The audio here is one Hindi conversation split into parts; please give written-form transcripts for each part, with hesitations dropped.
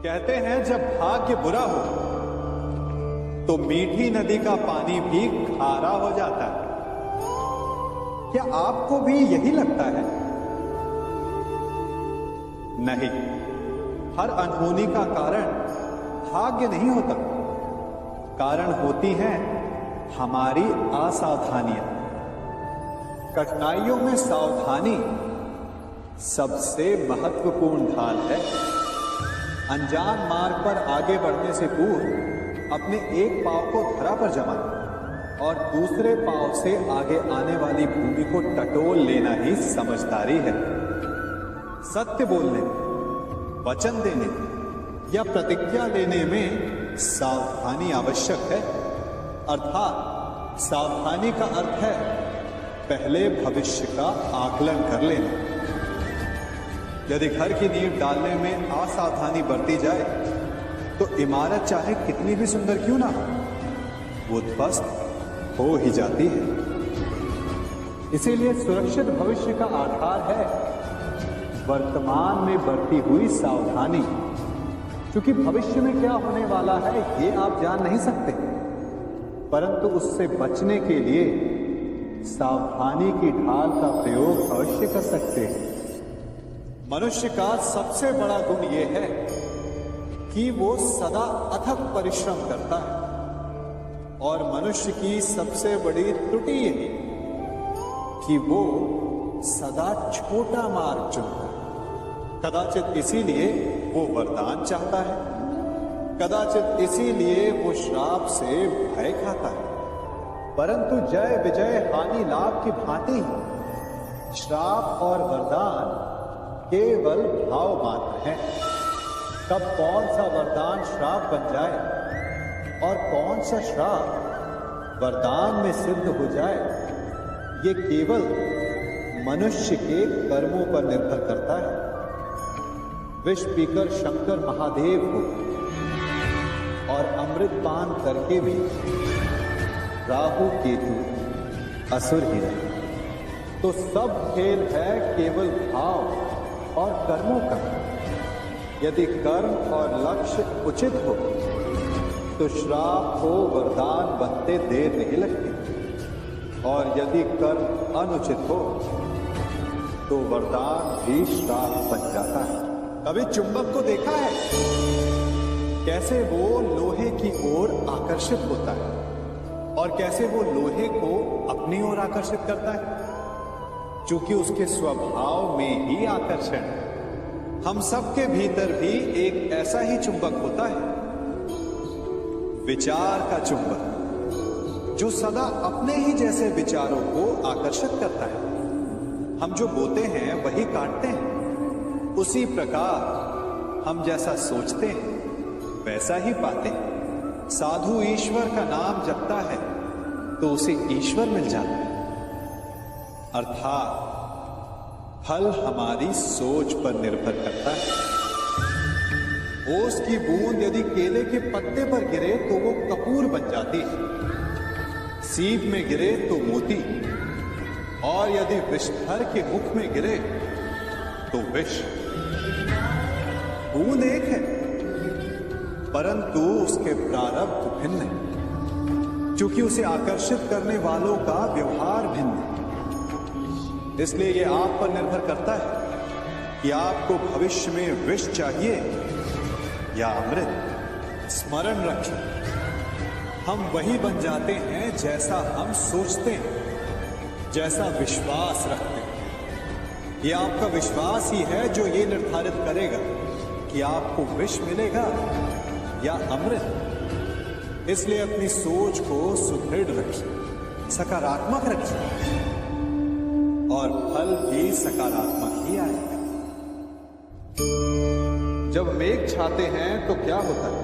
कहते हैं जब भाग्य बुरा हो तो मीठी नदी का पानी भी खारा हो जाता है। क्या आपको भी यही लगता है? नहीं, हर अनहोनी का कारण भाग्य नहीं होता। कारण होती हैं हमारी असावधानियां। कठिनाइयों में सावधानी सबसे महत्वपूर्ण ढाल है। अनजान मार्ग पर आगे बढ़ने से पूर्व अपने एक पांव को धरा पर जमाएं और दूसरे पांव से आगे आने वाली भूमि को टटोल लेना ही समझदारी है। सत्य बोलने, वचन देने या प्रतिज्ञा लेने में सावधानी आवश्यक है। अर्थात सावधानी का अर्थ है पहले भविष्य का आकलन कर लेना। यदि घर की नींव डालने में असावधानी बरती जाए तो इमारत चाहे कितनी भी सुंदर क्यों ना हो, वो ध्वस्त हो ही जाती है। इसीलिए सुरक्षित भविष्य का आधार है वर्तमान में बरती हुई सावधानी। क्योंकि भविष्य में क्या होने वाला है ये आप जान नहीं सकते, परंतु उससे बचने के लिए सावधानी की ढाल का प्रयोग अवश्य कर सकते हैं। मनुष्य का सबसे बड़ा गुण यह है कि वो सदा अथक परिश्रम करता है, और मनुष्य की सबसे बड़ी त्रुटि यही कि वो सदा छोटा मार्ग चुनता है। कदाचित इसीलिए वो वरदान चाहता है, कदाचित इसीलिए वो श्राप से भय खाता है। परंतु जय विजय हानि लाभ की भांति ही श्राप और वरदान केवल भाव मात्र है। कब कौन सा वरदान श्राप बन जाए और कौन सा श्राप वरदान में सिद्ध हो जाए, ये केवल मनुष्य के कर्मों पर निर्भर करता है। विष पीकर शंकर महादेव हो और अमृत पान करके भी राहु केतु असुर ही रहे, तो सब खेल है केवल भाव और कर्मों का। यदि कर्म और लक्ष्य उचित हो तो श्राप को वरदान बनते देर नहीं लगती, और यदि कर्म अनुचित हो तो वरदान भी श्राप बन जाता है। कभी चुंबक को देखा है कैसे वो लोहे की ओर आकर्षित होता है और कैसे वो लोहे को अपनी ओर आकर्षित करता है? चूंकि उसके स्वभाव में ही आकर्षण है। हम सबके भीतर भी एक ऐसा ही चुंबक होता है, विचार का चुंबक, जो सदा अपने ही जैसे विचारों को आकर्षित करता है। हम जो बोते हैं वही काटते हैं। उसी प्रकार हम जैसा सोचते हैं वैसा ही पाते हैं। साधु ईश्वर का नाम जपता है तो उसे ईश्वर मिल जाता है। अर्थात फल हमारी सोच पर निर्भर करता है। ओस की बूंद यदि केले के पत्ते पर गिरे तो वो कपूर बन जाती है, सीप में गिरे तो मोती, और यदि विषधर के मुख में गिरे तो विष। बूंद एक है परंतु उसके प्रारब्ध भिन्न है, क्योंकि उसे आकर्षित करने वालों का व्यवहार भिन्न है। इसलिए यह आप पर निर्भर करता है कि आपको भविष्य में विष चाहिए या अमृत। स्मरण रखें, हम वही बन जाते हैं जैसा हम सोचते हैं, जैसा विश्वास रखते हैं। यह आपका विश्वास ही है जो ये निर्धारित करेगा कि आपको विष मिलेगा या अमृत। इसलिए अपनी सोच को सुदृढ़ रखिए, सकारात्मक रखिए, और फल भी सकारात्मक ही आएगा। जब मेघ छाते हैं तो क्या होता है?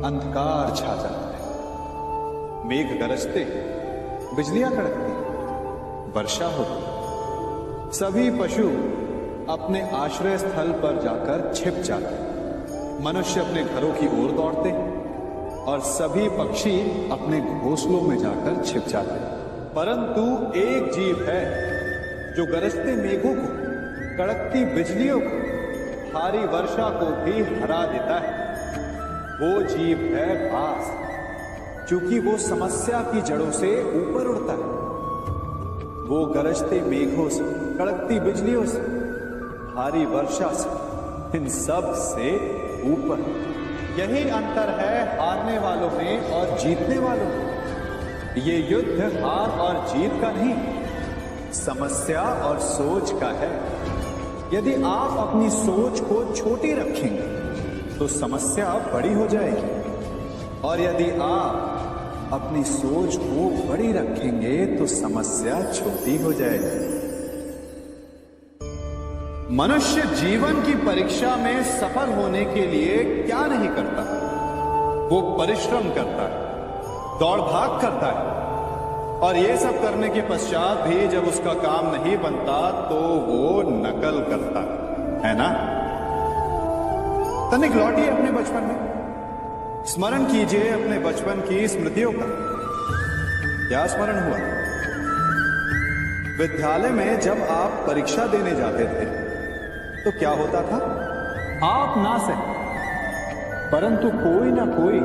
अंधकार छा जाता है। मेघ गरजते, बिजलियां कड़कती, वर्षा होती। सभी पशु अपने आश्रय स्थल पर जाकर छिप जाते। मनुष्य अपने घरों की ओर दौड़ते और सभी पक्षी अपने घोंसलों में जाकर छिप जाते। परंतु एक जीव है जो गरजते मेघों को, कड़कती बिजलियों को, भारी वर्षा को भी हरा देता है, वो जीव है भास, क्योंकि वो समस्या की जड़ों से ऊपर उड़ता है। वो गरजते मेघों से, कड़कती बिजलियों से, भारी वर्षा से, इन सब से ऊपर। यही अंतर है हारने वालों में और जीतने वालों में। ये युद्ध हार और जीत का नहीं, समस्या और सोच का है। यदि आप अपनी सोच को छोटी रखेंगे तो समस्या बड़ी हो जाएगी, और यदि आप अपनी सोच को बड़ी रखेंगे तो समस्या छोटी हो जाएगी। मनुष्य जीवन की परीक्षा में सफल होने के लिए क्या नहीं करता? वो परिश्रम करता है, दौड़ भाग करता है, और ये सब करने के पश्चात भी जब उसका काम नहीं बनता तो वो नकल करता है ना? तनिक लौटिए अपने बचपन में, स्मरण कीजिए अपने बचपन की स्मृतियों का। क्या स्मरण हुआ? विद्यालय में जब आप परीक्षा देने जाते थे तो क्या होता था? आप ना सके, परंतु कोई ना कोई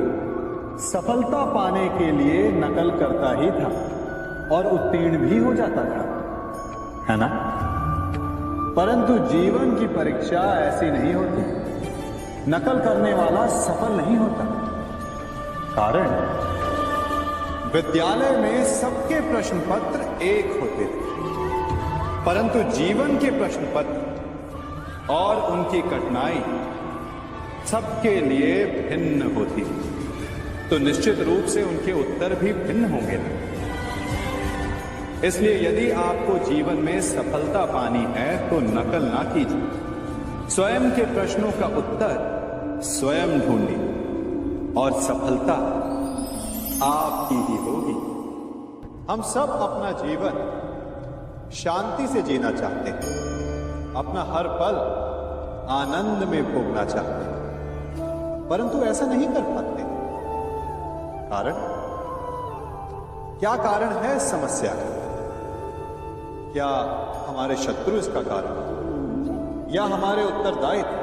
सफलता पाने के लिए नकल करता ही था और उत्तीर्ण भी हो जाता था, है ना? परंतु जीवन की परीक्षा ऐसी नहीं होती। नकल करने वाला सफल नहीं होता। कारण विद्यालय में सबके प्रश्न पत्र एक होते थे, परंतु जीवन के प्रश्न पत्र और उनकी कठिनाई सबके लिए भिन्न होती है, तो निश्चित रूप से उनके उत्तर भी भिन्न होंगे। इसलिए यदि आपको जीवन में सफलता पानी है तो नकल ना कीजिए। स्वयं के प्रश्नों का उत्तर स्वयं ढूंढिए और सफलता आपकी ही होगी। हम सब अपना जीवन शांति से जीना चाहते हैं, अपना हर पल आनंद में भोगना चाहते हैं, परंतु ऐसा नहीं कर पाते। कारण क्या? कारण है समस्या का। क्या हमारे शत्रु इसका कारण, या हमारे उत्तरदायित्व,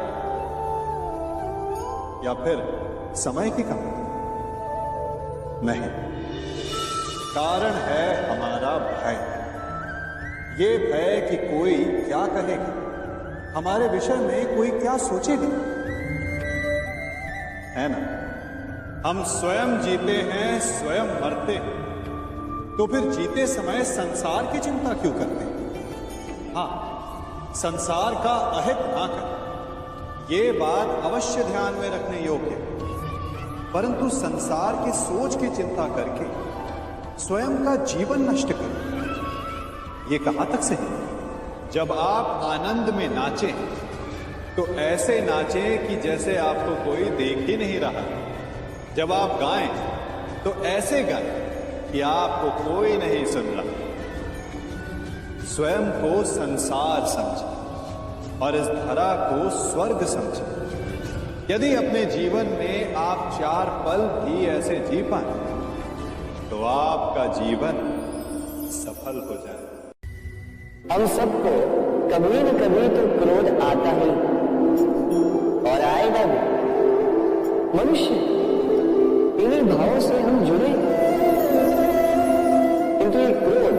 या फिर समय की कमी? नहीं, कारण है हमारा भय। ये भय कि कोई क्या कहेगा, हमारे विषय में कोई क्या सोचेगा, है ना? हम स्वयं जीते हैं, स्वयं मरते हैं, तो फिर जीते समय संसार की चिंता क्यों करते हैं? हाँ, संसार का अहित ना करें, ये बात अवश्य ध्यान में रखने योग्य है। परंतु संसार की सोच की चिंता करके स्वयं का जीवन नष्ट करें, ये कहां तक सही? जब आप आनंद में नाचें तो ऐसे नाचें कि जैसे आपको कोई देख ही नहीं रहा। जब आप गाएं तो ऐसे गाएं कि आपको कोई नहीं सुन रहा। स्वयं को संसार समझें और इस धरा को स्वर्ग समझें। यदि अपने जीवन में आप 4 पल भी ऐसे जी पाए तो आपका जीवन सफल हो जाए। हम सबको कभी न कभी तो क्रोध आता ही और आएगा भी। मनुष्य इन्हीं भावों से हम जुड़े, किंतु ये क्रोध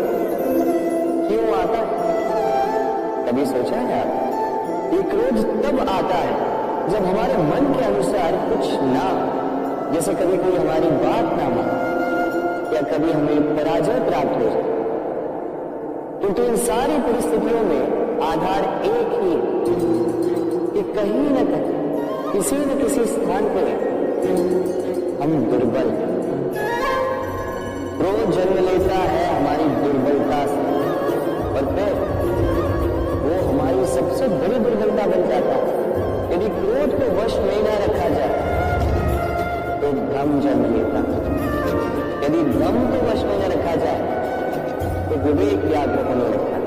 क्यों आता है? कभी सोचा है आप? ये क्रोध तब आता है जब हमारे मन के अनुसार कुछ ना, जैसे कभी कोई हमारी बात ना माने या कभी हमें पराजय प्राप्त हो जाए। किंतु इन सारी परिस्थितियों में आधार एक ही कि कहीं न कहीं किसी न किसी स्थान पर हम दुर्बल हैं। क्रोध जन्म लेता है हमारी दुर्बलता से और फिर वो हमारी सबसे बड़ी दुर्बलता बन जाता है। यदि क्रोध को वश में न रखा जाए तो भ्रम जन्म लेता है। यदि भ्रम को वश में न रखा जाए तो विवेक व्याग्र होने लगता है,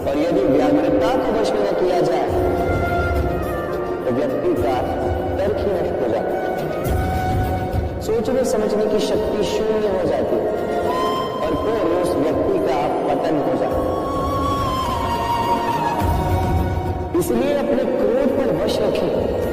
और यदि व्याग्रता को वश में न किया जाए तो व्यक्ति का तर्क ही नष्ट हो जाता है। सोचने समझने की शक्ति शून्य हो जाती है और फिर उस व्यक्ति का पतन हो जाता है। इसलिए अपने क्रोध पर वश रखें